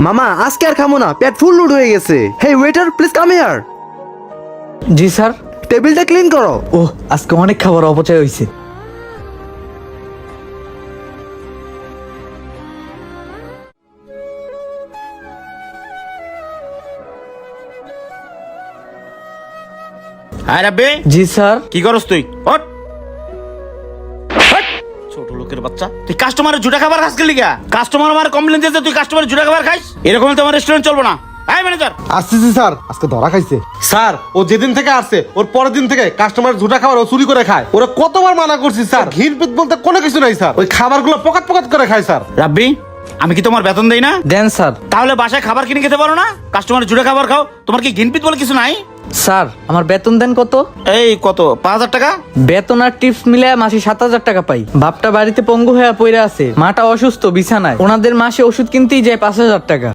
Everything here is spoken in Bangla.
মামা আজকে আর খামো না, পেট ফুল লোড হয়ে গেছে। Hey waiter, please come here. জি স্যার। টেবিলটা ক্লিন করো। ওহ, আজকে অনেক খাবার অপচয় হয়েছে। হ্যাঁ রাব্বি, জি স্যার। কি করস তুই? ওঠ। ওঠ। ছোট লোকের বাচ্চা, তুই কাস্টমারের জুটা খাবার খাস গেলি গা? কাস্টমার আমার কমপ্লেন দিয়েছে তুই কাস্টমারের জুটা খাবার খাইস? এরকম তো আমার রেস্টুরেন্ট চলবে না। এই ম্যানেজার, আসতেছি স্যার, আজকে ধরা খাইছে স্যার। ও যেদিন থেকে আসছে ওর পরের দিন থেকে কাস্টমার ঝুটা খাবার ও চুরি করে খায়। ওরা কতবার মানা করছি স্যার, ঘির পিত বলতে কোনো কিছু নাই স্যার। ওই খাবারগুলো পকাত পকাত করে খায় স্যার। রাব্বি, আমি কি তোমার বেতন দেই না? দেন স্যার। তাহলে বাসায় খাবার কিনে খেতে পারো না? কাস্টমারের জুড়ে খাবার খাও, তোমার কি ঘিনপিত বলে কিছু নাই? স্যার, আমার বেতন দেন কত? এই কত, 5,000 টাকা? বেতন আর টিপস মিলে মাসে 7,000 টাকা পাই। বাপটা বাড়িতে পঙ্গু হয়ে পড়ে আছে, মাটা অসুস্থ বিছানায়, ওনাদের মাসে ওষুধ কিনতেই যায় 5,000 টাকা।